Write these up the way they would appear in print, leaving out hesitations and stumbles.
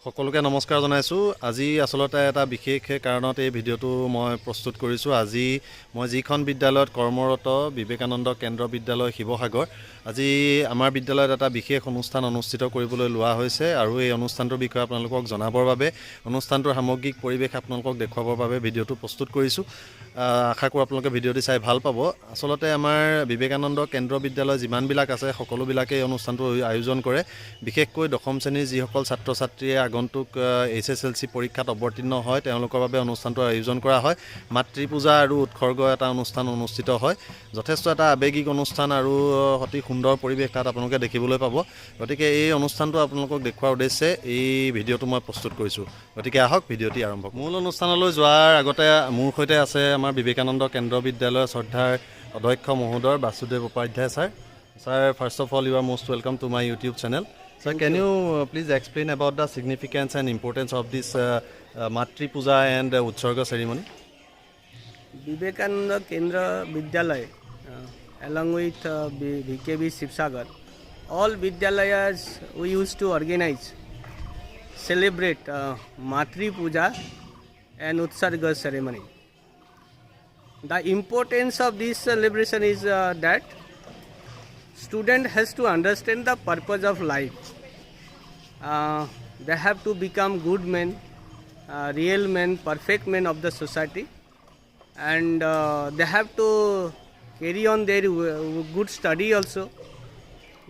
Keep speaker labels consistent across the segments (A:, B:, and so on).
A: সকলোকে নমস্কাৰ জনাইছোঁ। আজি আচলতে এটা বিশেষ কাৰণত এই ভিডিঅ'টো মই প্ৰস্তুত কৰিছোঁ। আজি মই যিখন বিদ্যালয়ত কৰ্মৰত বিবেকানন্দ কেন্দ্ৰ বিদ্যালয় শিৱসাগৰ, আজি আমাৰ বিদ্যালয়ত এটা বিশেষ অনুষ্ঠান অনুষ্ঠিত কৰিবলৈ লোৱা হৈছে আৰু এই অনুষ্ঠানটোৰ বিষয়ে আপোনালোকক জনাবৰ বাবে, অনুষ্ঠানটোৰ সামগ্ৰিক পৰিৱেশ আপোনালোকক দেখুৱাবৰ বাবে ভিডিঅ'টো প্ৰস্তুত কৰিছোঁ। আশা কৰোঁ আপোনালোকে ভিডিঅ'টি চাই ভাল পাব। আচলতে আমাৰ বিবেকানন্দ কেন্দ্ৰ বিদ্যালয় যিমানবিলাক আছে সকলোবিলাকে এই অনুষ্ঠানটো আয়োজন কৰে। বিশেষকৈ দশম শ্ৰেণীৰ যিসকল ছাত্ৰ ছাত্ৰীয়ে আগন্তুক HSLC পৰীক্ষাত অৱতীৰ্ণ হয় তেওঁলোকৰ বাবে অনুষ্ঠানটো আয়োজন কৰা হয়। মাতৃ পূজা আৰু উৎসৰ্গ এটা অনুষ্ঠান অনুষ্ঠিত হয়। যথেষ্ট এটা আৱেগিক অনুষ্ঠান আৰু অতি সুন্দৰ পৰিৱেশ তাত আপোনালোকে দেখিবলৈ পাব। গতিকে এই অনুষ্ঠানটো আপোনালোকক দেখুৱাৰ উদ্দেশ্যে এই ভিডিঅ'টো মই প্ৰস্তুত কৰিছোঁ। গতিকে আহক ভিডিঅ'টি আৰম্ভ কৰোঁ। মূল অনুষ্ঠানলৈ যোৱাৰ আগতে মোৰ সৈতে আছে আমাৰ বিবেকানন্দ কেন্দ্ৰ বিদ্যালয়ৰ শ্ৰদ্ধাৰ অধ্যক্ষ মহোদয় Basudev Upadhyay sir. Sir, first of all, you are most welcome to my YouTube channel. Sir, can you please explain about the significance and importance of this Matri Puja and Utsorga ceremony?
B: Vivekananda Kendra Vidyalaya, along with VKB Shivsagar, all Vidyalayas we used to organize, celebrate Matri Puja and Utsarga ceremony. The importance of this celebration is that student has to understand the purpose of life. They have to become good men, real men, perfect men of the society, and they have to carry on their good study also.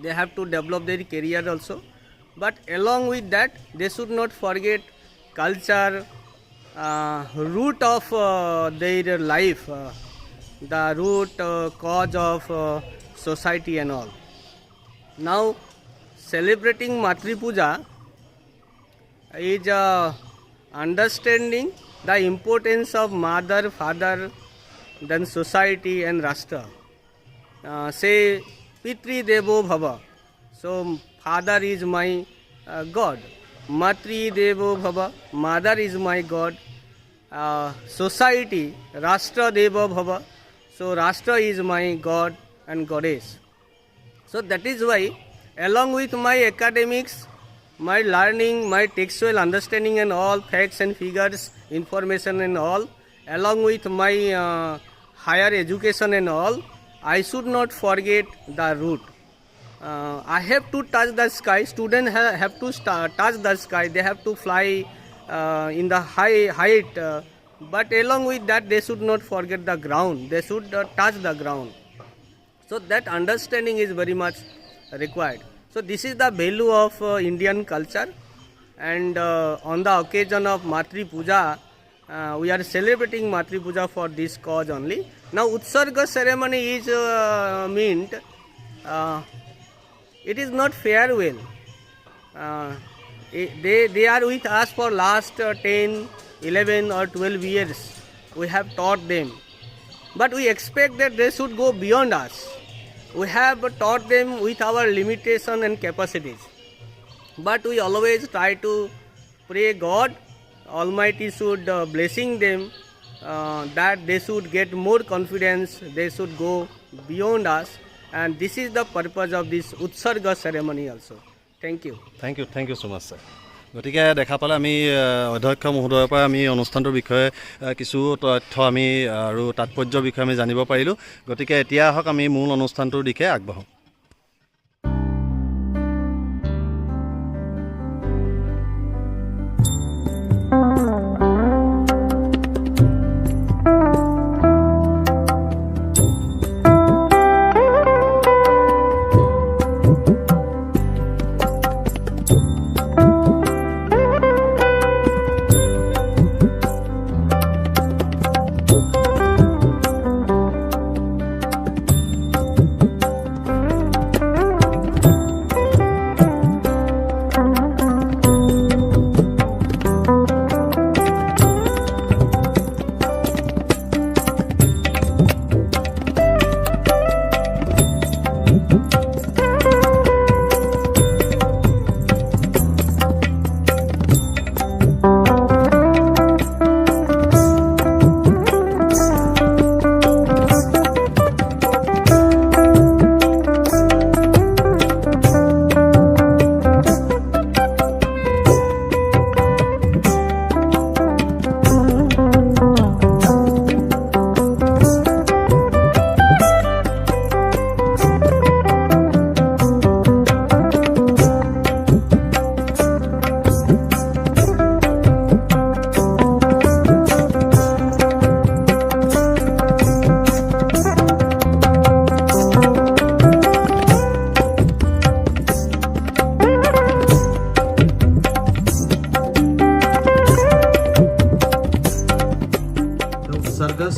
B: They have to develop their career also. But along with that, they should not forget culture, root of their life, the root cause of society and all. Now, celebrating Matri Puja is understanding the importance of mother, father, then society and Rashtra. Say, Pitri Devo Bhava. So, father is my God. Matri Devo Bhava. Mother is my God. Society, Rashtra Devo Bhava. So, Rashtra is my God and goddess. So that is why, along with my academics, my learning, my textual understanding and all facts and figures, information and all, along with my higher education and all, I should not forget the root. I have to touch the sky. Students have to touch the sky. They have to fly in the height. But along with that, they should not forget the ground. They should touch the ground. So that understanding is very much required. So this is the value of Indian culture, and on the occasion of Matri Puja, we are celebrating Matri Puja for this cause only. Now Utsarga ceremony is meant, it is not farewell. They are with us for last 10, 11 or 12 years. We have taught them. But we expect that they should go beyond us. We have taught them with our limitation and capacities. But we always try to pray God Almighty should blessing them, that they should get more confidence, they should go beyond us. And this is the purpose of this Utsarga ceremony also. Thank you.
A: Thank you so much, sir. গতিকে দেখা পালে আমি অধ্যক্ষ মহোদয়ৰ পৰা আমি অনুষ্ঠানটোৰ বিষয়ে কিছু তথ্য আমি আৰু তাৎপৰ্যৰ বিষয়ে আমি জানিব পাৰিলোঁ। গতিকে এতিয়া আহক আমি মূল অনুষ্ঠানটোৰ দিশে আগবাঢ়োঁ।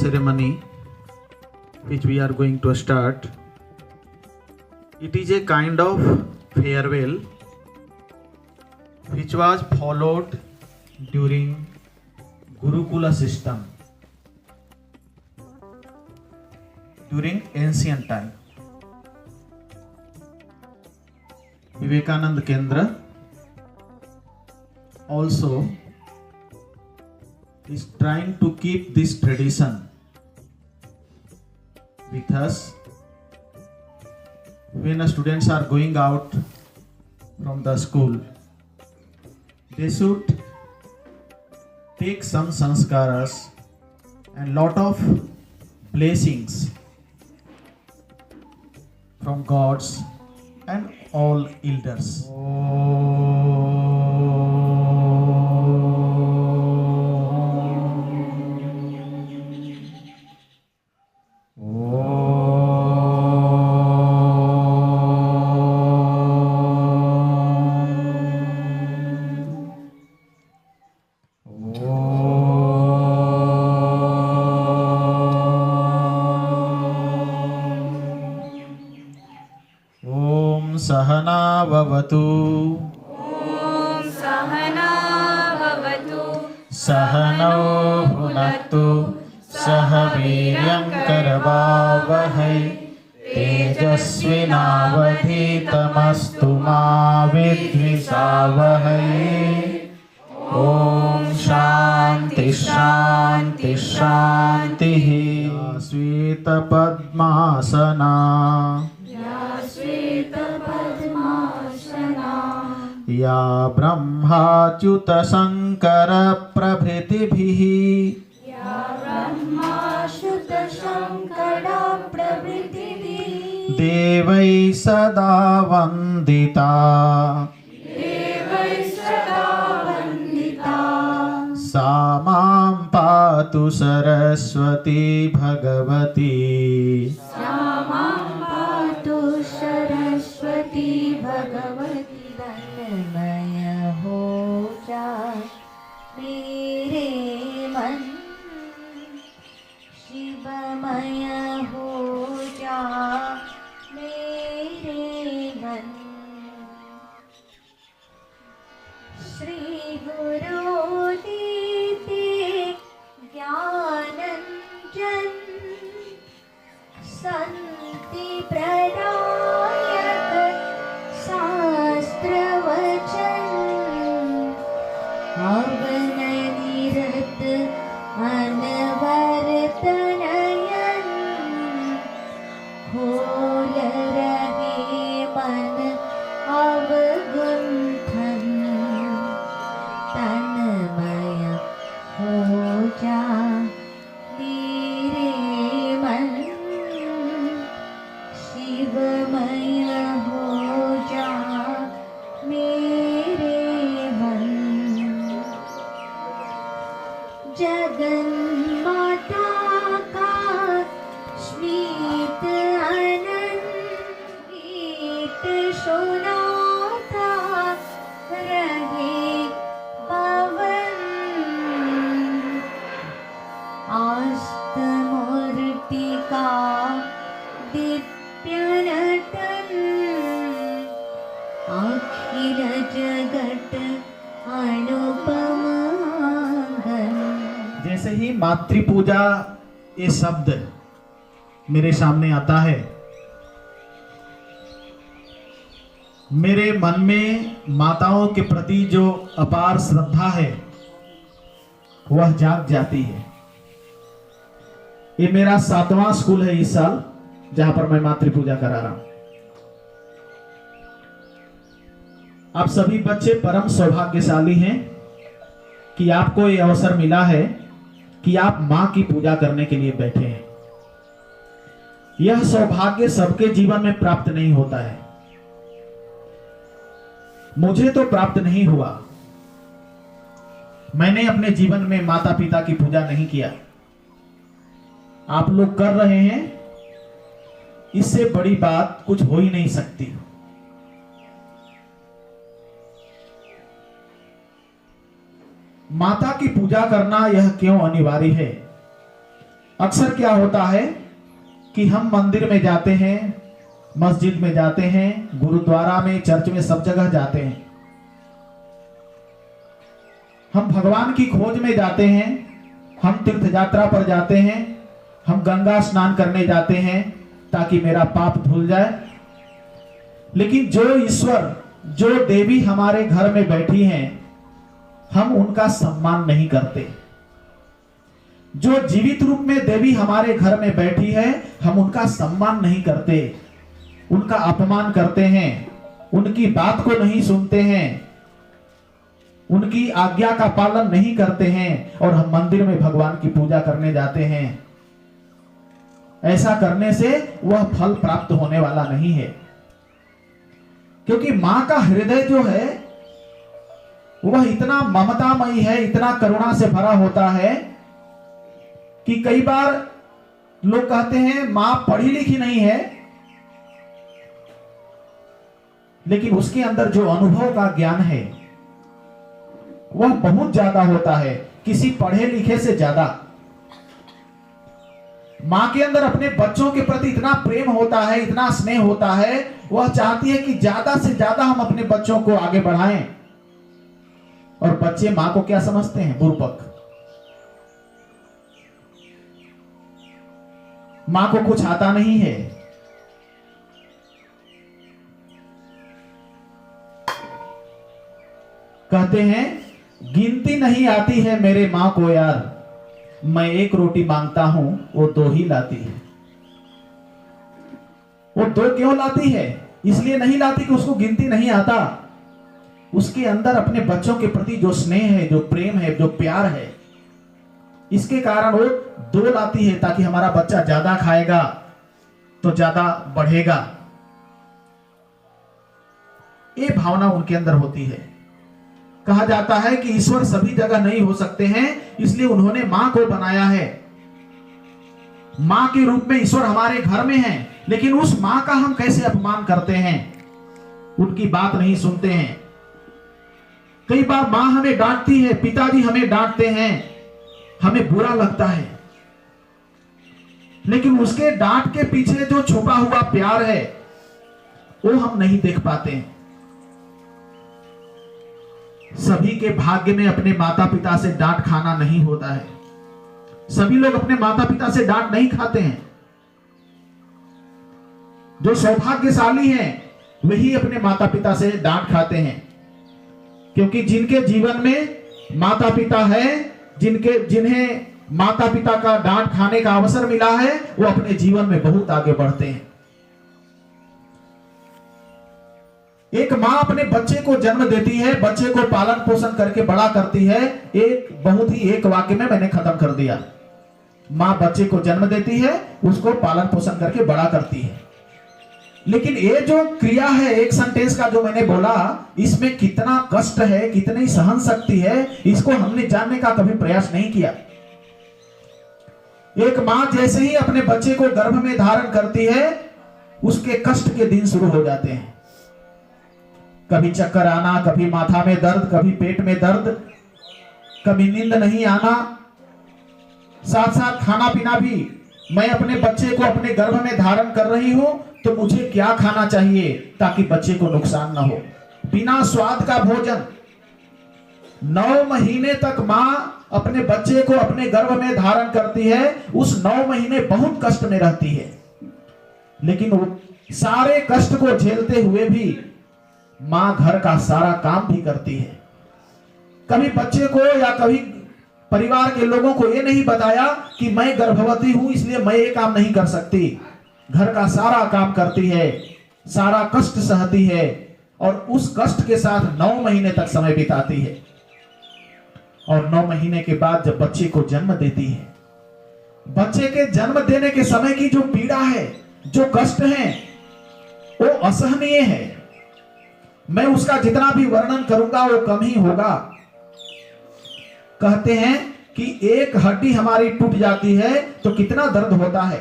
C: ceremony which we are going to start. It is a kind of farewell which was followed during Gurukula system during ancient time. Vivekananda Kendra also is trying to keep this tradition with us. When the students are going out from the school, they should take some sanskaras and lot of blessings from gods and all elders. सहना भवतु
D: सहना भवतु
C: सहनौ भुनक्तु सह वीर्यं करवावहै तेजस्विनावधीतमस्तु मा विद्विषावहै ॐ शान्ति शान्ति शान्तिः श्वेतपद्मासना या ब्रह्माच्युत शंकर प्रभृतिभिः देवै सदा वन्दिता सा मां पातु सरस्वती भगवती
D: तन्मय हो जा मेरे मन, शिवमय हो जा मेरे मन। श्री गुरु दीते ज्ञानंजन संति प्रदायक शास्त्रवचन अवननिरत अनवरत नयन खोल रहे मन अवगुंठन तन्मय हो जा मेरे मन, शिवमय हो जा मेरे मन। जगन माता का श्वेत अनंत गीत सुनाता रहे पवन, आस्त मूर्ति का दिव्य नटन अखिल जगत अनुपम आंगन।
C: जैसे ही मातृ पूजा ये शब्द मेरे सामने आता है, मेरे मन में माताओं के प्रति जो अपार श्रद्धा है वह जाग जाती है। ये मेरा 7वां स्कूल है इस साल जहां पर मैं मातृ पूजा करा रहा हूं। आप सभी बच्चे परम सौभाग्यशाली हैं कि आपको ये अवसर मिला है कि आप मां की पूजा करने के लिए बैठे हैं। यह सौभाग्य सबके जीवन में प्राप्त नहीं होता है। मुझे तो प्राप्त नहीं हुआ। मैंने अपने जीवन में माता पिता की पूजा नहीं किया। आप लोग कर रहे हैं, इससे बड़ी बात कुछ हो ही नहीं सकती। माता की पूजा करना यह क्यों अनिवार्य है? अक्सर क्या होता है कि हम मंदिर में जाते हैं, मस्जिद में जाते हैं, गुरुद्वारा में, चर्च में, सब जगह जाते हैं। हम भगवान की खोज में जाते हैं, हम तीर्थ यात्रा पर जाते हैं, हम गंगा स्नान करने जाते हैं ताकि मेरा पाप धुल जाए। लेकिन जो ईश्वर, जो देवी हमारे घर में बैठी हैं, हम उनका सम्मान नहीं करते। जो जीवित रूप में देवी हमारे घर में बैठी है, हम उनका सम्मान नहीं करते, उनका अपमान करते हैं, उनकी बात को नहीं सुनते हैं, उनकी आज्ञा का पालन नहीं करते हैं और हम मंदिर में भगवान की पूजा करने जाते हैं। ऐसा करने से वह फल प्राप्त होने वाला नहीं है, क्योंकि मां का हृदय जो है वह इतना ममतामयी है, इतना करुणा से भरा होता है कि कई बार लोग कहते हैं मां पढ़ी लिखी नहीं है, लेकिन उसके अंदर जो अनुभव का ज्ञान है वह बहुत ज्यादा होता है, किसी पढ़े लिखे से ज्यादा। मां के अंदर अपने बच्चों के प्रति इतना प्रेम होता है, इतना स्नेह होता है, वह चाहती है कि ज्यादा से ज्यादा हम अपने बच्चों को आगे बढ़ाएं। और बच्चे मां को क्या समझते हैं? बुर्बक। मां को कुछ आता नहीं है। कहते हैं गिनती नहीं आती है मेरे मां को यार, मैं एक रोटी मांगता हूं वो 2 ही लाती है। वो 2 क्यों लाती है? इसलिए नहीं लाती कि उसको गिनती नहीं आता। उसके अंदर अपने बच्चों के प्रति जो स्नेह है, जो प्रेम है, जो प्यार है, इसके कारण वो 2 लाती है ताकि हमारा बच्चा ज्यादा खाएगा तो ज्यादा बढ़ेगा। ये भावना उनके अंदर होती है। कहा जाता है कि ईश्वर सभी जगह नहीं हो सकते हैं, इसलिए उन्होंने मां को बनाया है। मां के रूप में ईश्वर हमारे घर में है, लेकिन उस मां का हम कैसे अपमान करते हैं, उनकी बात नहीं सुनते हैं। कई बार मां हमें डांटती है, पिताजी हमें डांटते हैं, हमें बुरा लगता है, लेकिन उसके डांट के पीछे जो छुपा हुआ प्यार है वो हम नहीं देख पाते हैं। सभी के भाग्य में अपने माता पिता से डांट खाना नहीं होता है। सभी लोग अपने माता पिता से डांट नहीं खाते हैं। जो सौभाग्यशाली हैं वही अपने माता पिता से डांट खाते हैं, क्योंकि जिनके जीवन में माता पिता है, जिन्हें माता पिता का डांट खाने का अवसर मिला है, वो अपने जीवन में बहुत आगे बढ़ते हैं। एक मां अपने बच्चे को जन्म देती है, बच्चे को पालन पोषण करके बड़ा करती है। एक वाक्य में मैंने खत्म कर दिया। मां बच्चे को जन्म देती है, उसको पालन पोषण करके बड़ा करती है। लेकिन ये जो क्रिया है, एक सेंटेंस का जो मैंने बोला, इसमें कितना कष्ट है, कितनी सहन शक्ति है, इसको हमने जानने का कभी प्रयास नहीं किया। एक मां जैसे ही अपने बच्चे को गर्भ में धारण करती है, उसके कष्ट के दिन शुरू हो जाते हैं। कभी चक्कर आना, कभी माथा में दर्द, कभी पेट में दर्द, कभी नींद नहीं आना, साथ साथ खाना पीना भी। मैं अपने बच्चे को अपने गर्भ में धारण कर रही हूं तो मुझे क्या खाना चाहिए ताकि बच्चे को नुकसान ना हो। बिना स्वाद का भोजन। 9 महीने तक मां अपने बच्चे को अपने गर्भ में धारण करती है। उस 9 महीने बहुत कष्ट में रहती है, लेकिन वो सारे कष्ट को झेलते हुए भी मां घर का सारा काम भी करती है। कभी बच्चे को या कभी परिवार के लोगों को यह नहीं बताया कि मैं गर्भवती हूं इसलिए मैं ये काम नहीं कर सकती। घर का सारा काम करती है, सारा कष्ट सहती है और उस कष्ट के साथ 9 महीने तक समय बिताती है। और 9 महीने के बाद जब बच्चे को जन्म देती है, बच्चे के जन्म देने के समय की जो पीड़ा है, जो कष्ट है, वो असहनीय है। मैं उसका जितना भी वर्णन करूंगा वो कम ही होगा। कहते हैं कि एक हड्डी हमारी टूट जाती है तो कितना दर्द होता है,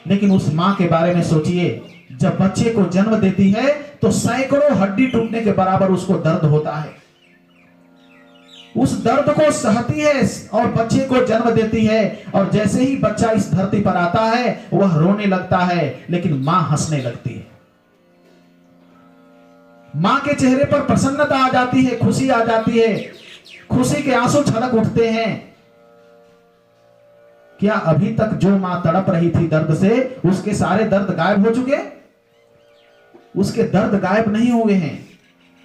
C: लेकिन उस मां के बारे में सोचिए, जब बच्चे को जन्म देती है तो सैकड़ों हड्डी टूटने के बराबर उसको दर्द होता है। उस दर्द को सहती है और बच्चे को जन्म देती है। और जैसे ही बच्चा इस धरती पर आता है वह रोने लगता है, लेकिन मां हंसने लगती है। मां के चेहरे पर प्रसन्नता आ जाती है, खुशी आ जाती है, खुशी के आंसू छलक उठते हैं। क्या अभी तक जो मां तड़प रही थी दर्द से, उसके सारे दर्द गायब हो चुके? उसके दर्द गायब नहीं हुए हैं,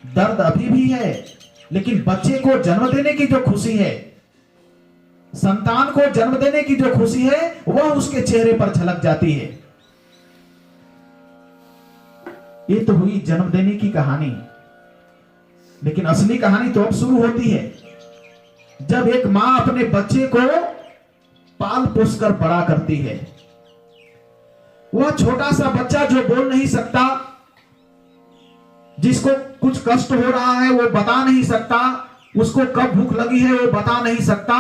C: दर्द अभी भी है। लेकिन बच्चे को जन्म देने की जो खुशी है, संतान को जन्म देने की जो खुशी है, वह उसके चेहरे पर झलक जाती है। ये तो हुई जन्म देने की कहानी, लेकिन असली कहानी तो अब शुरू होती है, जब एक मां अपने बच्चे को पाल पोस कर बड़ा करती है। वह छोटा सा बच्चा जो बोल नहीं सकता, जिसको कुछ कष्ट हो रहा है वो बता नहीं सकता, उसको कब भूख लगी है वो बता नहीं सकता,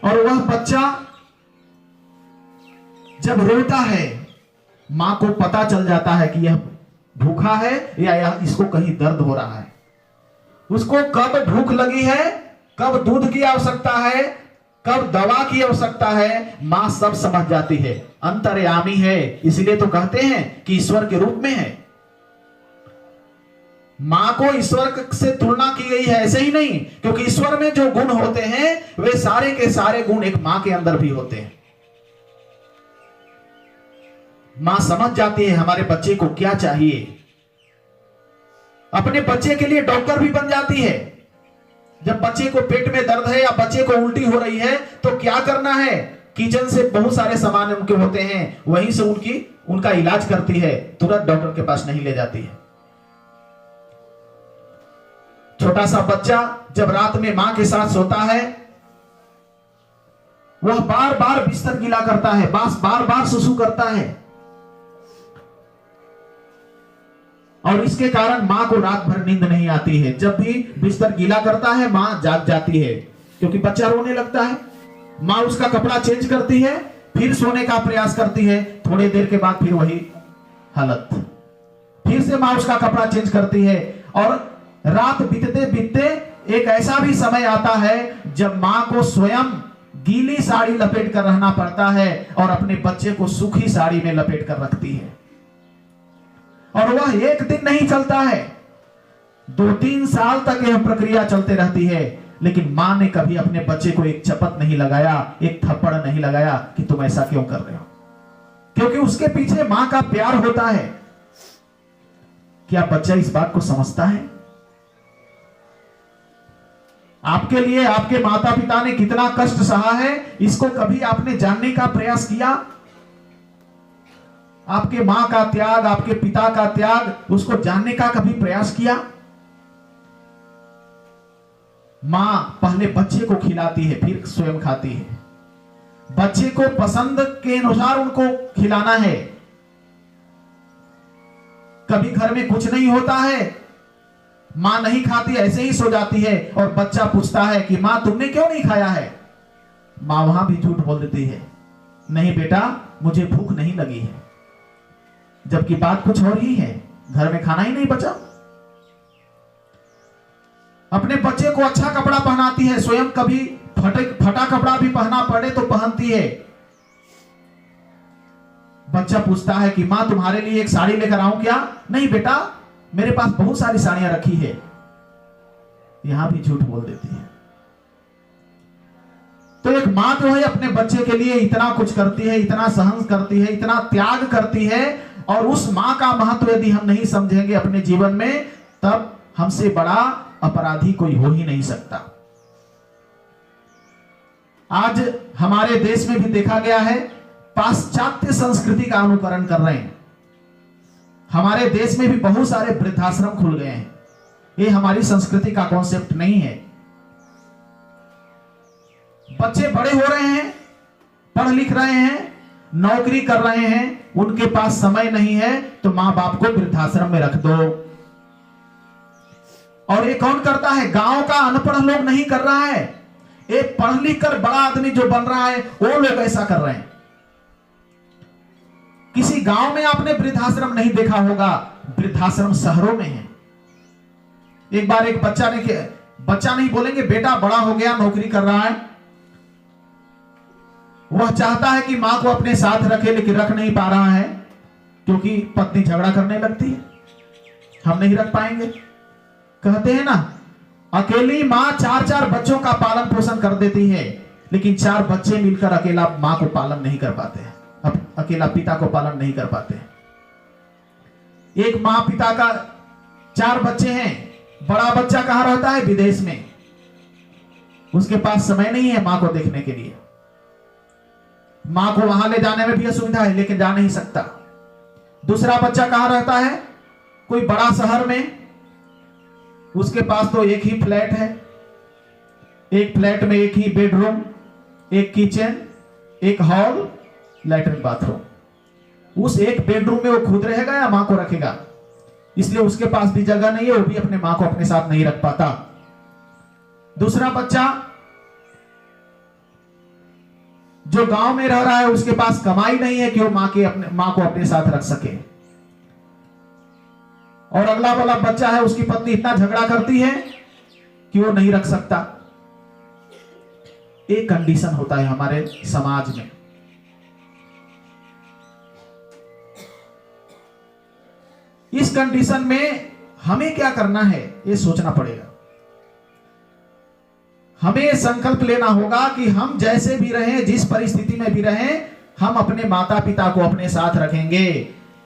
C: और वह बच्चा जब रोता है मां को पता चल जाता है कि यह भूखा है या इसको कहीं दर्द हो रहा है। उसको कब भूख लगी है, कब दूध की आवश्यकता है, कब दवा की आवश्यकता है, मां सब समझ जाती है, अंतर्यामी है। इसलिए तो कहते हैं कि ईश्वर के रूप में है। मां को ईश्वर से तुलना की गई है, ऐसे ही नहीं, क्योंकि ईश्वर में जो गुण होते हैं वे सारे के सारे गुण एक मां के अंदर भी होते हैं। मां समझ जाती है हमारे बच्चे को क्या चाहिए, अपने बच्चे के लिए डॉक्टर भी बन जाती है। जब बच्चे को पेट में दर्द है या बच्चे को उल्टी हो रही है तो क्या करना है, किचन से बहुत सारे सामान उनके होते हैं, वहीं से उनका इलाज करती है, तुरंत डॉक्टर के पास नहीं ले जाती है। छोटा सा बच्चा जब रात में मां के साथ सोता है, वह बार बार बिस्तर गीला करता है, बार बार सुसु करता है, और इसके कारण मां को रात भर नींद नहीं आती है। जब भी बिस्तर गीला करता है मां जाग जाती है, क्योंकि बच्चा रोने लगता है। मां उसका कपड़ा चेंज करती है, फिर सोने का प्रयास करती है, थोड़ी देर के बाद फिर वही हालत, फिर से मां उसका कपड़ा चेंज करती है। और रात बीतते बीतते एक ऐसा भी समय आता है जब मां को स्वयं गीली साड़ी लपेट कर रहना पड़ता है और अपने बच्चे को सूखी साड़ी में लपेट कर रखती है। और वह एक दिन नहीं चलता है, 2-3 साल तक यह प्रक्रिया चलते रहती है, लेकिन मां ने कभी अपने बच्चे को एक चपत नहीं लगाया, एक थप्पड़ नहीं लगाया कि तुम ऐसा क्यों कर रहे हो, क्योंकि उसके पीछे मां का प्यार होता है। क्या बच्चा इस बात को समझता है? आपके लिए आपके माता पिता ने कितना कष्ट सहा है, इसको कभी आपने जानने का प्रयास किया? आपके मां का त्याग, आपके पिता का त्याग, उसको जानने का कभी प्रयास किया? मां पहले बच्चे को खिलाती है, फिर स्वयं खाती है। बच्चे को पसंद के अनुसार उनको खिलाना है। कभी घर में कुछ नहीं होता है, मां नहीं खाती, ऐसे ही सो जाती है, और बच्चा पूछता है कि मां तुमने क्यों नहीं खाया है? मां वहां भी झूठ बोल देती है, नहीं बेटा मुझे भूख नहीं लगी है, जबकि बात कुछ और ही है, घर में खाना ही नहीं बचा। अपने बच्चे को अच्छा कपड़ा पहनाती है, स्वयं कभी फटा कपड़ा भी पहना पड़े तो पहनती है। बच्चा पूछता है कि मां तुम्हारे लिए एक साड़ी लेकर आऊं क्या? नहीं बेटा मेरे पास बहुत सारी साड़ियां रखी है। यहां भी झूठ बोल देती है। तो एक मां जो है अपने बच्चे के लिए इतना कुछ करती है, इतना सहन करती है, इतना त्याग करती है, और उस मां का महत्व यदि हम नहीं समझेंगे अपने जीवन में, तब हमसे बड़ा अपराधी कोई हो ही नहीं सकता। आज हमारे देश में भी देखा गया है, पाश्चात्य संस्कृति का अनुकरण कर रहे हैं। हमारे देश में भी बहुत सारे वृद्धाश्रम खुल गए हैं। ये हमारी संस्कृति का कॉन्सेप्ट नहीं है। बच्चे बड़े हो रहे हैं, पढ़ लिख रहे हैं, नौकरी कर रहे हैं, उनके पास समय नहीं है, तो मां बाप को वृद्धाश्रम में रख दो। और ये कौन करता है? गांव का अनपढ़ लोग नहीं कर रहा है, ये पढ़ लिख कर बड़ा आदमी जो बन रहा है वो लोग ऐसा कर रहे हैं। किसी गांव में आपने वृद्धाश्रम नहीं देखा होगा, वृद्धाश्रम शहरों में है। एक बार एक बच्चा नहीं बोलेंगे बेटा बड़ा हो गया नौकरी कर रहा है, वह चाहता है कि मां को अपने साथ रखे, लेकिन रख नहीं पा रहा है क्योंकि पत्नी झगड़ा करने लगती है, हम नहीं रख पाएंगे। कहते हैं ना, अकेली मां 4-4 बच्चों का पालन पोषण कर देती है, लेकिन 4 बच्चे मिलकर अकेला मां को पालन नहीं कर पाते हैं, अब अकेला पिता को पालन नहीं कर पाते हैं। एक मां पिता का 4 बच्चे हैं, बड़ा बच्चा कहां रहता है? विदेश में, उसके पास समय नहीं है मां को देखने के लिए, मां को वहां ले जाने में भी असुविधा है लेकिन जा नहीं सकता। दूसरा बच्चा कहां रहता है? कोई बड़ा शहर में, उसके पास तो एक ही फ्लैट है, एक फ्लैट में एक ही बेडरूम, एक किचन, एक हॉल, लैट्रिन बाथरूम। उस एक बेडरूम में वो खुद रहेगा या मां को रखेगा? इसलिए उसके पास भी जगह नहीं है, वो भी अपने मां को अपने साथ नहीं रख पाता। दूसरा बच्चा जो गांव में रह रहा है, उसके पास कमाई नहीं है कि वो मां को अपने साथ रख सके। और अगला वाला बच्चा है, उसकी पत्नी इतना झगड़ा करती है कि वो नहीं रख सकता। एक कंडीशन होता है हमारे समाज में, इस कंडीशन में हमें क्या करना है ये सोचना पड़ेगा। हमें संकल्प लेना होगा कि हम जैसे भी रहें, जिस परिस्थिति में भी रहें, हम अपने माता पिता को अपने साथ रखेंगे,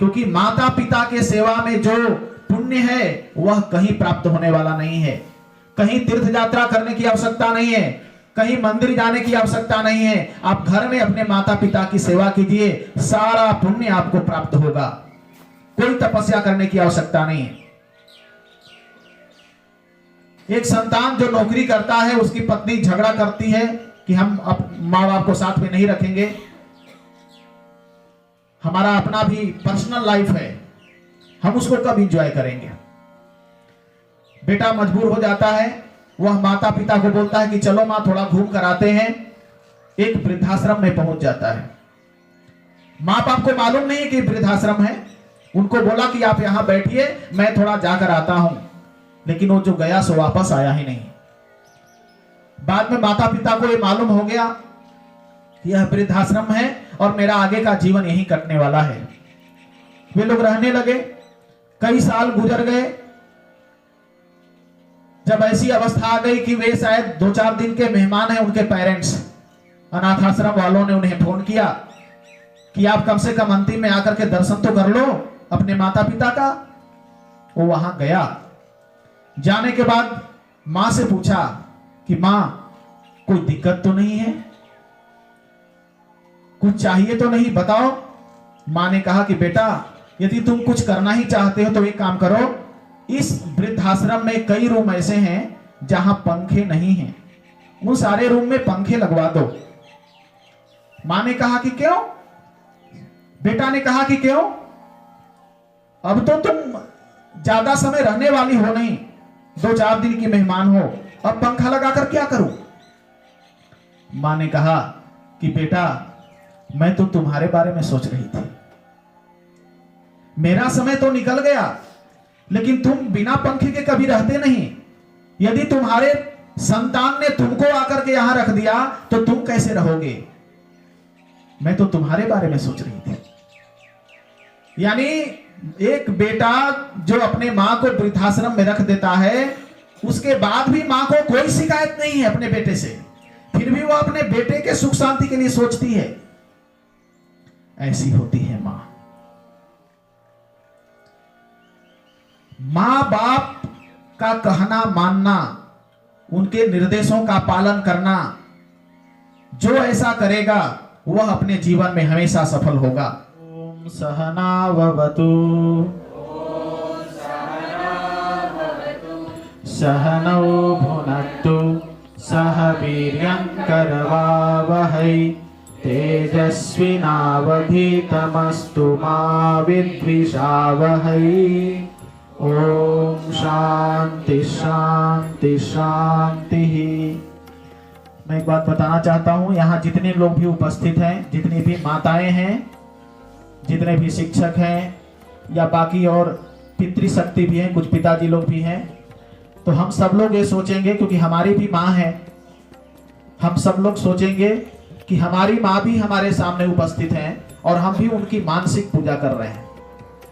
C: क्योंकि माता पिता के सेवा में जो पुण्य है वह कहीं प्राप्त होने वाला नहीं है। कहीं तीर्थ यात्रा करने की आवश्यकता नहीं है, कहीं मंदिर जाने की आवश्यकता नहीं है। आप घर में अपने माता पिता की सेवा कीजिए, सारा पुण्य आपको प्राप्त होगा। कोई तपस्या करने की आवश्यकता नहीं है। एक संतान जो नौकरी करता है, उसकी पत्नी झगड़ा करती है कि हम माँ बाप को साथ में नहीं रखेंगे, हमारा अपना भी पर्सनल लाइफ है, हम उसको कब एंजॉय करेंगे। बेटा मजबूर हो जाता है, वह माता पिता को बोलता है कि चलो मां थोड़ा घूम कर आते हैं, एक वृद्धाश्रम में पहुंच जाता है। मां बाप को मालूम नहीं है कि वृद्धाश्रम है, उनको बोला कि आप यहां बैठिए, मैं थोड़ा जाकर आता हूं, लेकिन वो जो गया सो वापस आया ही नहीं। बाद में माता पिता को ये मालूम हो गया कि यह वृद्धाश्रम है और मेरा आगे का जीवन यहीं कटने वाला है। वे लोग रहने लगे, कई साल गुजर गए। जब ऐसी अवस्था आ गई कि वे शायद 2-4 दिन के मेहमान हैं, उनके पेरेंट्स, अनाथ आश्रम वालों ने उन्हें फोन किया कि आप कम से कम अंतिम में आकर के दर्शन तो कर लो अपने माता पिता का। वो वहां गया, जाने के बाद मां से पूछा कि मां कोई दिक्कत तो नहीं है, कुछ चाहिए तो नहीं, बताओ। मां ने कहा कि बेटा यदि तुम कुछ करना ही चाहते हो तो एक काम करो, इस वृद्धाश्रम में कई रूम ऐसे हैं जहां पंखे नहीं हैं, उन सारे रूम में पंखे लगवा दो। मां ने कहा कि क्यों? बेटा ने कहा कि क्यों? अब तो तुम ज्यादा समय रहने वाली हो नहीं, 2-4 दिन की मेहमान हो, अब पंखा लगाकर क्या करूं? मां ने कहा कि बेटा मैं तो तुम्हारे बारे में सोच रही थी, मेरा समय तो निकल गया, लेकिन तुम बिना पंखे के कभी रहते नहीं। यदि तुम्हारे संतान ने तुमको आकर के यहां रख दिया तो तुम कैसे रहोगे? मैं तो तुम्हारे बारे में सोच रही थी। यानी एक बेटा जो अपने मां को वृद्धाश्रम में रख देता है, उसके बाद भी मां को कोई शिकायत नहीं है अपने बेटे से, फिर भी वह अपने बेटे के सुख शांति के लिए सोचती है। ऐसी होती है मां। मां बाप का कहना मानना, उनके निर्देशों का पालन करना, जो ऐसा करेगा वह अपने जीवन में हमेशा सफल होगा। ओम सहना भवतु, सहनौ भुनक्तु, सह वीर्यं करवावहै, तेजस्विनावधीतमस्तु मा विद्विषावहै। ओम शांति शांति शांति। मैं एक बात बताना चाहता हूं, यहाँ जितने लोग भी उपस्थित हैं, जितनी भी माताएं हैं, जितने भी शिक्षक हैं या बाकी और पितृशक्ति भी हैं, कुछ पिताजी लोग भी हैं, तो हम सब लोग ये सोचेंगे, क्योंकि हमारी भी माँ है, हम सब लोग सोचेंगे कि हमारी माँ भी हमारे सामने उपस्थित हैं और हम भी उनकी मानसिक पूजा कर रहे हैं।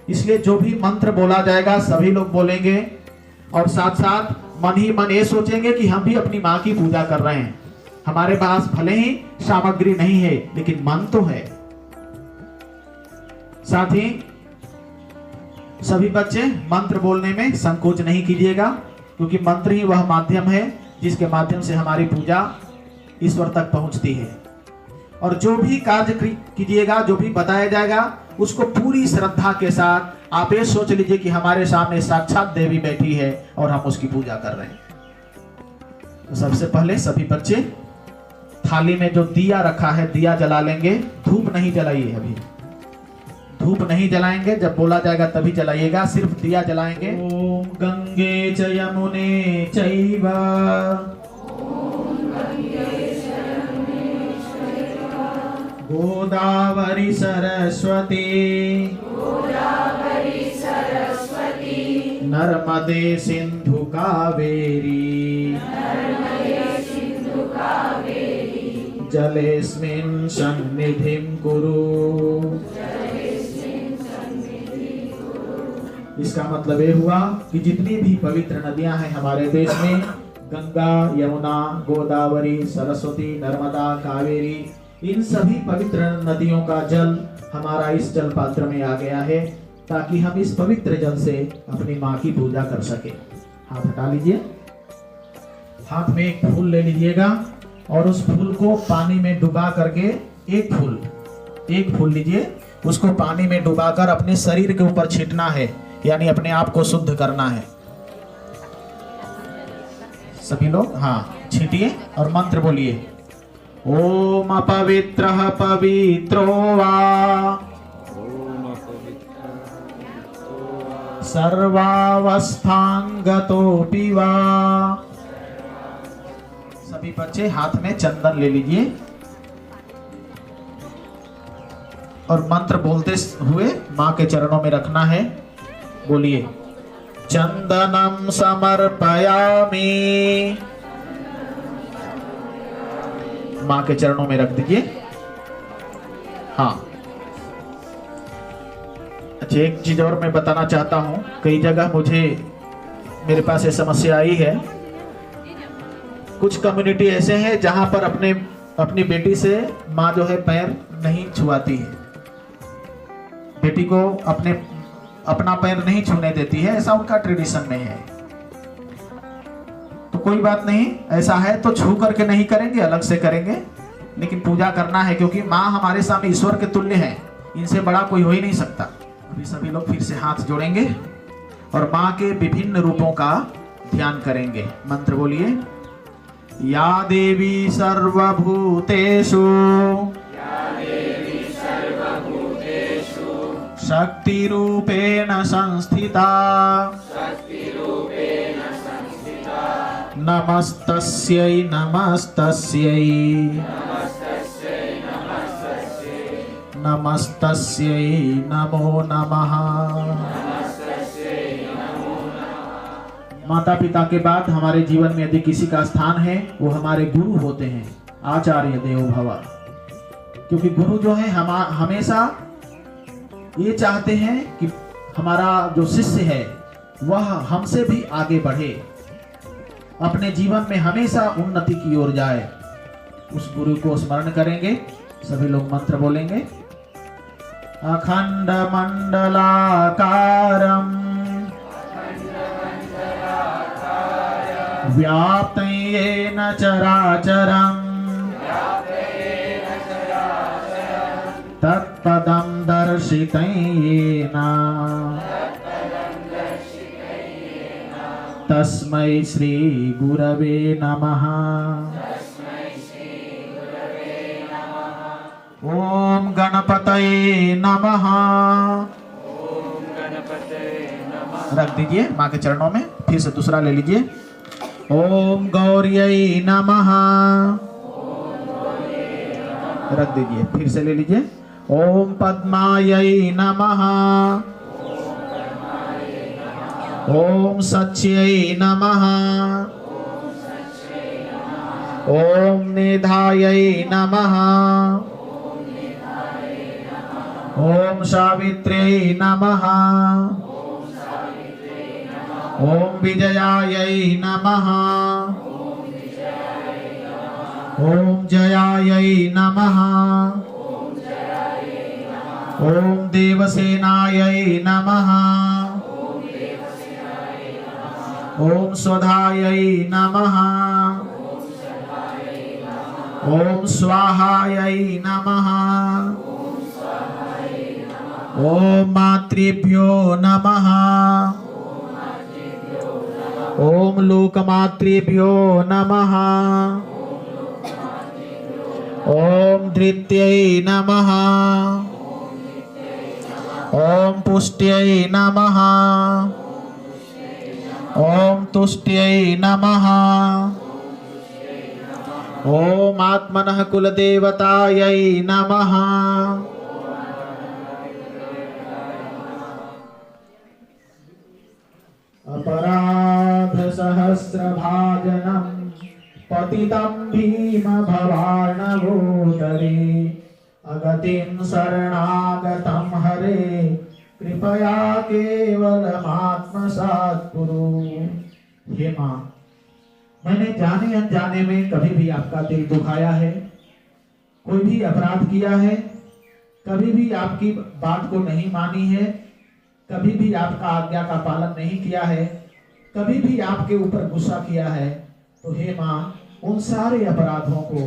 C: इसलिए जो भी मंत्र बोला जाएगा सभी लोग बोलेंगे और साथ साथ मन ही मन ये सोचेंगे कि हम भी अपनी माँ की पूजा कर रहे हैं। हमारे पास भले ही सामग्री नहीं है लेकिन मन तो है। साथ ही सभी बच्चे मंत्र बोलने में संकोच नहीं कीजिएगा, क्योंकि मंत्र ही वह माध्यम है जिसके माध्यम से हमारी पूजा ईश्वर तक पहुंचती है। और जो भी कार्य कीजिएगा, जो भी बताया जाएगा, उसको पूरी श्रद्धा के साथ आप ये सोच लीजिए कि हमारे सामने साक्षात देवी बैठी है और हम उसकी पूजा कर रहे हैं। तो सबसे पहले सभी बच्चे थाली में जो दिया रखा है दिया जला लेंगे। धूप नहीं जलाइए, अभी धूप नहीं जलाएंगे, जब बोला जाएगा तभी जलाइएगा, सिर्फ दिया जलाएंगे। ओम गंगे च यमुने चैव गोदावरी सरस्वती नर्मदे सिंधु कावेरी जलेस्मिन् सन्निधिं कुरु। इसका मतलब ये हुआ कि जितनी भी पवित्र नदियां हैं हमारे देश में, गंगा, यमुना, गोदावरी, सरस्वती, नर्मदा, कावेरी, इन सभी पवित्र नदियों का जल हमारा इस जल पात्र में आ गया है, ताकि हम इस पवित्र जल से अपनी माँ की पूजा कर सके। हाथ हटा लीजिए, हाथ में एक फूल ले लीजिएगा और उस फूल को पानी में डुबा करके, एक फूल लीजिए, उसको पानी में डुबाकर अपने शरीर के ऊपर छींटना है, यानी अपने आप को शुद्ध करना है। सभी लोग हाँ छींटिए और मंत्र बोलिए। ओम अपवित्रः पवित्रो वा सर्वावस्थांगतोऽपि वा। सभी बच्चे हाथ में चंदन ले लीजिए और मंत्र बोलते हुए माँ के चरणों में रखना है। बोलिए, चंदनम समर्पयामि। माँ के चरणों में रख दीजिए। हाँ, अच्छा एक चीज और मैं बताना चाहता हूँ, कई जगह मेरे पास ये समस्या आई है। कुछ कम्युनिटी ऐसे हैं जहां पर अपनी बेटी से माँ जो है पैर नहीं छुआती है, बेटी को अपना पैर नहीं छूने देती है, ऐसा उनका ट्रेडिशन में है। तो कोई बात नहीं, ऐसा है तो छू करके नहीं करेंगे, अलग से करेंगे, लेकिन पूजा करना है, क्योंकि माँ हमारे सामने ईश्वर के तुल्य है, इनसे बड़ा कोई हो ही नहीं सकता। अभी सभी लोग फिर से हाथ जोड़ेंगे और माँ के विभिन्न रूपों का ध्यान करेंगे। मंत्र बोलिए। या देवी सर्वभूतेषु शक्ति रूपेण संस्थिता नमस्तस्यै नमस्तस्यै नमस्तस्यै नमो नमः। माता पिता के बाद हमारे जीवन में यदि किसी का स्थान है, वो हमारे गुरु होते हैं, आचार्य देवो भव। क्योंकि गुरु जो है हमेशा ये चाहते हैं कि हमारा जो शिष्य है वह हमसे भी आगे बढ़े, अपने जीवन में हमेशा उन्नति की ओर जाए। उस गुरु को स्मरण करेंगे। सभी लोग मंत्र बोलेंगे। अखंड मंडलाकारं व्याप्तं येन चराचरं तत्पदं दर्शितं येन तस्मै श्री गुरवे नमः। ओम गणपतये नमः। रख दीजिए माँ के चरणों में। फिर से दूसरा ले लीजिए। ओम गौर्यै नमः। रख दीजिए। फिर से ले लीजिए। ओम पद्मायै नमः। ओम सच्यै नमः। ओम निधायै नमः। ओम सावित्र्यै नमः। ओम विजयायै नमः। ओम जयायै नमः। ओम देवसेनायै नमः। ओम स्वधायै नमः। ओम स्वाहायै नमः। ओम मातृभ्यो नमः। ओम लोकमातृभ्यो नमः। ओम धृत्यै नमः। ओम पुष्ट्यै नमः। ओम तुष्ट्यै नमः। ओम आत्मनः कुलदेवतायै नमः। अपराध सहस्रभाजनम् पतितं भीम भवार्णवोदरे अगतिं शरणागतं हरे कृपया केवलमात्मसात् कुरु। हे माँ, मैंने जाने अनजाने में कभी भी आपका दिल दुखाया है, कोई भी अपराध किया है, कभी भी आपकी बात को नहीं मानी है, कभी भी आपका आज्ञा का पालन नहीं किया है, कभी भी आपके ऊपर गुस्सा किया है, तो हे माँ उन सारे अपराधों को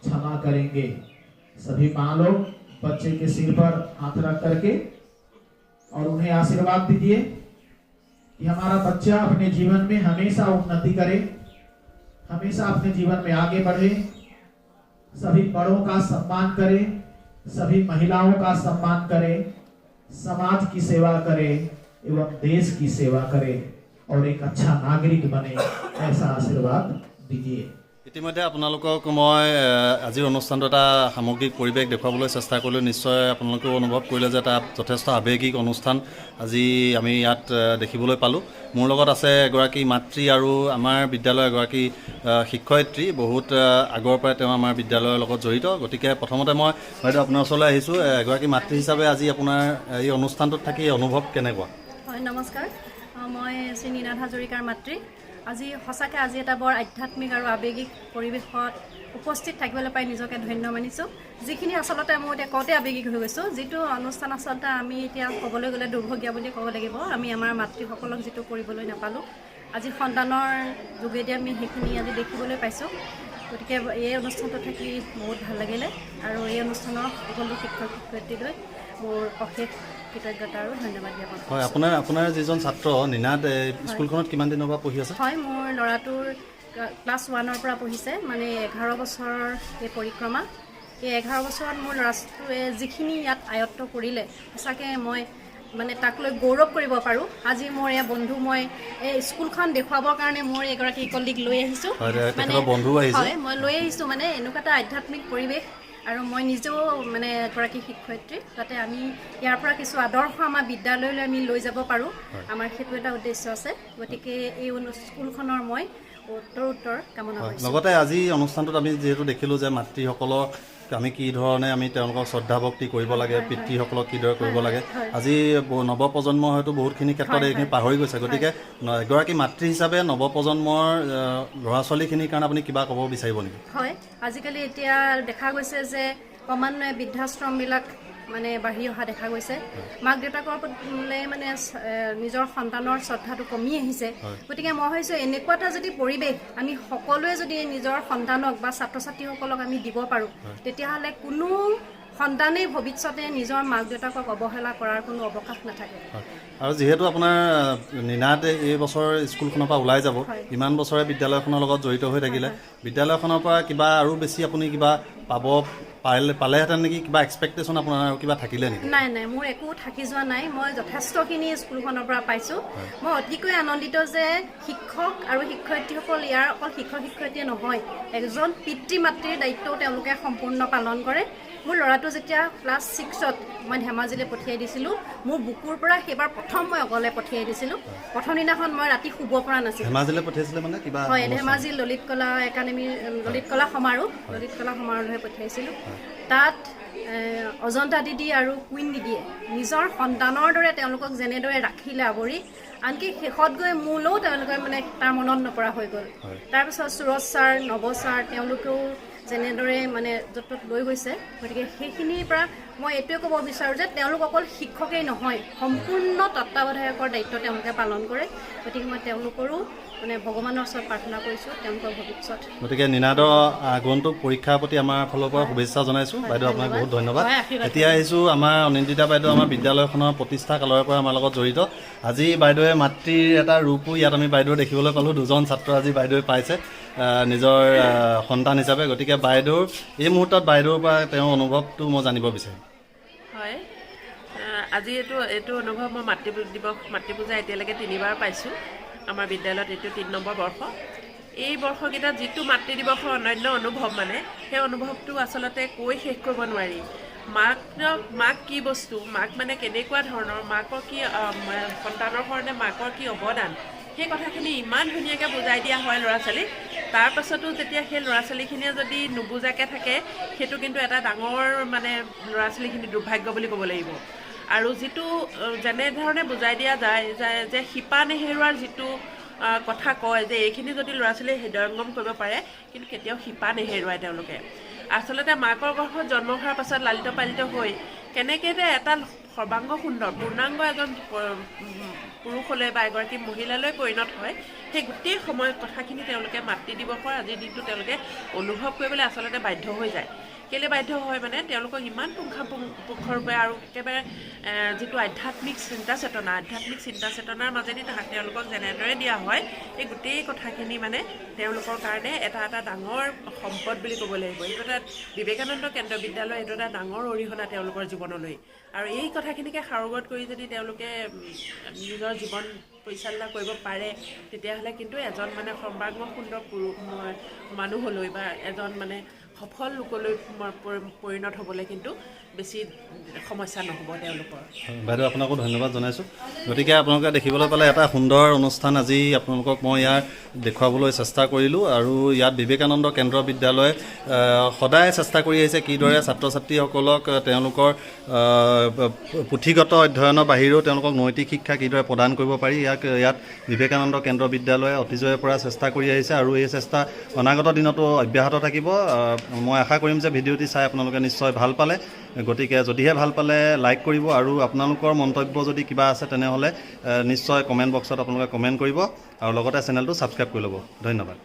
C: क्षमा करेंगे। सभी माँ लोग बच्चे के सिर पर हाथ रख करके और उन्हें आशीर्वाद दीजिए कि हमारा बच्चा अपने जीवन में हमेशा उन्नति करे, हमेशा अपने जीवन में आगे बढ़े, सभी बड़ों का सम्मान करे, सभी महिलाओं का सम्मान करे, समाज की सेवा करे एवं देश की सेवा करे और एक अच्छा नागरिक बने, ऐसा आशीर्वाद दीजिए।
A: ইতিমধ্যে আপোনালোকক মই আজিৰ অনুষ্ঠানটো এটা সামগ্ৰিক পৰিৱেশ দেখুৱাবলৈ চেষ্টা কৰিলোঁ। নিশ্চয় আপোনালোকেও অনুভৱ কৰিলে যে এটা যথেষ্ট আৱেগিক অনুষ্ঠান আজি আমি ইয়াত দেখিবলৈ পালোঁ। মোৰ লগত আছে এগৰাকী মাতৃ আৰু আমাৰ বিদ্যালয়ৰ এগৰাকী শিক্ষয়িত্ৰী। বহুত আগৰ পৰাই তেওঁ আমাৰ বিদ্যালয়ৰ লগত জড়িত। গতিকে প্ৰথমতে মই বাইদেউ আপোনাৰ ওচৰলৈ আহিছোঁ। এগৰাকী মাতৃ হিচাপে আজি আপোনাৰ এই অনুষ্ঠানটোত থাকি অনুভৱ কেনেকুৱা?
E: হয়, নমস্কাৰ। মই শ্ৰী নীনাথ হাজৰিকাৰ মাতৃ। আজি সঁচাকৈ আজি এটা বৰ আধ্যাত্মিক আৰু আৱেগিক পৰিৱেশত উপস্থিত থাকিবলৈ পাই নিজকে ধন্য মানিছোঁ। যিখিনি আচলতে মই এতিয়া কওঁতে আৱেগিক হৈ গৈছোঁ। যিটো অনুষ্ঠান আচলতে আমি এতিয়া ক'বলৈ গ'লে দুৰ্ভগীয়া বুলি ক'ব লাগিব। আমি আমাৰ মাতৃসকলক যিটো কৰিবলৈ নাপালোঁ, আজি সন্তানৰ যোগেদি আমি সেইখিনি আজি দেখিবলৈ পাইছোঁ। গতিকে এই অনুষ্ঠানটো থাকি বহুত ভাল লাগিলে আৰু এই অনুষ্ঠানৰ সকলো শিক্ষক শিক্ষয়িত্ৰীলৈ মোৰ অশেষ কৃতজ্ঞতা আৰু ধন্যবাদ জ্ঞাপন।
A: হয়, আপোনাৰ যিজন ছাত্ৰ নীনাদ স্কুলখনত কিমান দিনৰ পৰা পঢ়ি আছে?
E: হয়, মোৰ ল'ৰাটোৰ ক্লাছ 1ৰ পৰা পঢ়িছে, মানে 11 বছৰৰ এই পৰিক্ৰমা। এই 11 বছৰত মোৰ ল'ৰাটোৱে যিখিনি ইয়াত আয়ত্ব কৰিলে, সঁচাকৈ মই মানে তাক লৈ গৌৰৱ কৰিব পাৰোঁ। আজি মোৰ এই বন্ধু, মই এই স্কুলখন দেখুৱাবৰ কাৰণে মোৰ এগৰাকী কলিগ লৈ আহিছোঁ। মানে হয়, মই লৈ আহিছোঁ মানে এনেকুৱা এটা আধ্যাত্মিক পৰিৱেশ। আৰু মই নিজেও মানে এগৰাকী শিক্ষয়িত্ৰী, যাতে আমি ইয়াৰ পৰা কিছু আদৰ্শ আমাৰ বিদ্যালয়লৈ আমি লৈ যাব পাৰোঁ, আমাৰ সেইটো এটা উদ্দেশ্য আছে। গতিকে এই স্কুলখনৰ মই উত্তৰ কামনা কৰিছোঁ।
A: লগতে আজি অনুষ্ঠানটোত আমি যিহেতু দেখিলোঁ যে মাতৃসকলক আমি কি ধৰণে আমি তেওঁলোকক শ্ৰদ্ধা ভক্তি কৰিব লাগে, পিতৃসকলক কিদৰে কৰিব লাগে, আজি নৱপ্ৰজন্ম হয়তো বহুতখিনি ক্ষেত্ৰত এইখিনি পাহৰি গৈছে। গতিকে এগৰাকী মাতৃ হিচাপে নৱপ্ৰজন্মৰ ল'ৰা ছোৱালীখিনিৰ কাৰণে আপুনি কিবা ক'ব বিচাৰিব নেকি?
E: হয়, আজিকালি এতিয়া দেখা গৈছে যে ক্ৰমান্বয়ে বৃদ্ধাশ্ৰমবিলাক মানে বাঢ়ি অহা দেখা গৈছে। মাক দেউতাকলৈ মানে নিজৰ সন্তানৰ শ্ৰদ্ধাটো কমি আহিছে। গতিকে মই ভাবিছোঁ এনেকুৱা এটা যদি পৰিৱেশ আমি সকলোৱে যদি নিজৰ সন্তানক বা ছাত্ৰ ছাত্ৰীসকলক আমি দিব পাৰোঁ, তেতিয়াহ'লে কোনো সন্তানেই ভৱিষ্যতে নিজৰ মাক দেউতাকক অৱহেলা কৰাৰ কোনো অৱকাশ নাথাকে।
A: আৰু যিহেতু আপোনাৰ নীনাদ এই বছৰ স্কুলখনৰ পৰা ওলাই যাব, ইমান বছৰে বিদ্যালয়খনৰ লগত জড়িত হৈ থাকিলে, বিদ্যালয়খনৰ পৰা কিবা আৰু বেছি আপুনি কিবা পালেহেঁতেন নেকি? কিবা এক্সপেক্টেশ্যন আপোনাৰ কিবা থাকিলে নেকি?
E: নাই নাই, মোৰ একো থাকি যোৱা নাই। মই যথেষ্টখিনি স্কুলখনৰ পৰা পাইছোঁ। মই অতিকৈ আনন্দিত যে শিক্ষক আৰু শিক্ষয়িত্ৰীসকল ইয়াৰ অকল শিক্ষক শিক্ষয়িত্ৰীয়ে নহয়, এজন পিতৃ মাতৃৰ দায়িত্বও তেওঁলোকে সম্পূৰ্ণ পালন কৰে। মোৰ ল'ৰাটো যেতিয়া ক্লাছ 6ত মই ধেমাজিলৈ পঠিয়াই দিছিলোঁ, মোৰ বুকুৰ পৰা সেইবাৰ প্ৰথম মই অকলে পঠিয়াই দিছিলোঁ। প্ৰথম দিনাখন মই ৰাতি শুব পৰা নাছিলোঁ।
A: ধেমাজিলৈ পঠিয়াইছিলে মানে কিবা?
E: হয়, ধেমাজি ললিত কলা একাডেমীৰ ললিত কলা সমাৰোহলৈ পঠিয়াইছিলোঁ। তাত অজন্তা দিদি আৰু কুইন দিদিয়ে নিজৰ সন্তানৰ দৰে তেওঁলোকক যেনেদৰে ৰাখিলে আৱৰি, আনকি শেষত গৈ মোলৈও তেওঁলোকে মানে তাৰ মনত নপৰা হৈ গ'ল। তাৰপিছত সুৰজ ছাৰ, নৱ ছাৰ তেওঁলোকেও যেনেদৰে মানে য'ত ত'ত লৈ গৈছে। গতিকে সেইখিনিৰ পৰা মই এইটোৱে ক'ব বিচাৰোঁ যে তেওঁলোক অকল শিক্ষকেই নহয়, সম্পূৰ্ণ তত্ত্বাৱধায়কৰ দায়িত্ব তেওঁলোকে পালন কৰে। গতিকে মই তেওঁলোকৰো মানে ভগৱানৰ ওচৰত প্ৰাৰ্থনা কৰিছোঁ তেওঁলোকৰ ভৱিষ্যত।
A: গতিকে নিনাদৰ আগন্তুক পৰীক্ষাৰ প্ৰতি আমাৰ ফালৰ পৰা শুভেচ্ছা জনাইছোঁ। বাইদেউ আপোনাক বহুত ধন্যবাদ। এতিয়া আহিছোঁ আমাৰ অনিন্দিতা বাইদেউ আমাৰ বিদ্যালয়খনৰ প্ৰতিষ্ঠা কালৰ পৰা আমাৰ লগত জড়িত। আজি বাইদেৱে মাতৃৰ এটা ৰূপো ইয়াত আমি বাইদেউ দেখিবলৈ পালোঁ। 2জন ছাত্ৰ আজি বাইদেৱে পাইছে নিজৰ সন্তান হিচাপে। গতিকে বাইদেউৰ এই মুহূৰ্তত বাইদেউৰ পৰা তেওঁৰ অনুভৱটো মই জানিব বিচাৰিম।
F: হয়, আজি এইটো অনুভৱ মই মাতৃপূজা এতিয়ালৈকে 3বাৰ পাইছোঁ। আমাৰ বিদ্যালয়ত এইটো 3 নম্বৰ বৰ্ষ। এই বৰ্ষকেইটাত যিটো মাতৃ দিৱসৰ অনন্য অনুভৱ মানে সেই অনুভৱটো আচলতে কৈ শেষ কৰিব নোৱাৰি। মাক কি বস্তু, মাক মানে কেনেকুৱা ধৰণৰ, মাকৰ কি সন্তানৰ কাৰণে মাকৰ কি অৱদান, সেই কথাখিনি ইমান ধুনীয়াকৈ বুজাই দিয়া হয় ল'ৰা ছোৱালীক। তাৰ পাছতো যেতিয়া সেই ল'ৰা ছোৱালীখিনিয়ে যদি নুবুজাকৈ থাকে, সেইটো কিন্তু এটা ডাঙৰ মানে ল'ৰা ছোৱালীখিনি দুৰ্ভাগ্য বুলি ক'ব লাগিব। আৰু যিটো যেনেধৰণে বুজাই দিয়া যায় যে শিপা নেহেৰুৱাৰ যিটো কথা কয় যে এইখিনি যদি ল'ৰা ছোৱালীয়ে হৃদয়ংগম কৰিব পাৰে, কিন্তু কেতিয়াও শিপা নেহেৰুৱায় তেওঁলোকে। আচলতে মাকৰ গৰ্ভত জন্ম হোৱাৰ পাছত লালিত পালিত হৈ কেনেকৈ যে এটা সৰ্বাংগ সুন্দৰ পূৰ্ণাংগ এজন পুৰুষলৈ বা এগৰাকী মহিলালৈ পৰিণত হয়, সেই গোটেই সময় কথাখিনি তেওঁলোকে মাতৃ দিৱসৰ আজিৰ দিনটো তেওঁলোকে অনুভৱ কৰিবলৈ আচলতে বাধ্য হৈ যায়। কেলৈ বাধ্য হয় মানে তেওঁলোকক ইমান পুংখানুপুংখৰূপে আৰু একেবাৰে যিটো আধ্যাত্মিক চিন্তা চেতনাৰ মাজেদি তেওঁলোকক যেনেদৰে দিয়া হয়, এই গোটেই কথাখিনি মানে তেওঁলোকৰ কাৰণে এটা ডাঙৰ সম্পদ বুলি ক'ব লাগিব। এইটো এটা বিবেকানন্দ কেন্দ্ৰীয় বিদ্যালয়, এইটো এটা ডাঙৰ অৰিহণা তেওঁলোকৰ জীৱনলৈ। আৰু এই কথাখিনিকে সাৰোগত কৰি যদি তেওঁলোকে নিজৰ জীৱন পৰিচালনা কৰিব পাৰে, তেতিয়াহ'লে কিন্তু এজন মানে সৰ্বাংগ সুন্দৰ মানুহলৈ বা এজন মানে সফল লোকলৈ পৰিণত হ'বলৈ কিন্তু বেছি সমস্যা নহ'ব তেওঁলোকৰ।
A: বাইদেউ আপোনাকো ধন্যবাদ জনাইছোঁ। গতিকে আপোনালোকে দেখিবলৈ পালে এটা সুন্দৰ অনুষ্ঠান আজি আপোনালোকক মই ইয়াৰ দেখুৱাবলৈ চেষ্টা কৰিলোঁ। আৰু ইয়াত বিবেকানন্দ কেন্দ্ৰ বিদ্যালয় সদায় চেষ্টা কৰি আহিছে কিদৰে ছাত্ৰ ছাত্ৰীসকলক তেওঁলোকৰ পুথিগত অধ্যয়নৰ বাহিৰেও তেওঁলোকক নৈতিক শিক্ষা কিদৰে প্ৰদান কৰিব পাৰি, ইয়াত বিবেকানন্দ কেন্দ্ৰ বিদ্যালয়ে অতীজৰে পৰা চেষ্টা কৰি আহিছে আৰু এই চেষ্টা অনাগত দিনতো অব্যাহত থাকিব। মই আশা কৰিম যে ভিডিঅ'টি চাই আপোনালোকে নিশ্চয় ভাল পালে। গতিকে যদিহে ভাল পালে লাইক কৰিব, আৰু আপোনালোকৰ মন্তব্য যদি কিবা আছে তেনেহ'লে নিশ্চয় কমেণ্ট বক্সত আপোনালোকে কমেণ্ট কৰিব, আৰু লগতে চেনেলটো ছাবস্ক্ৰাইব কৰি ল'ব। ধন্যবাদ।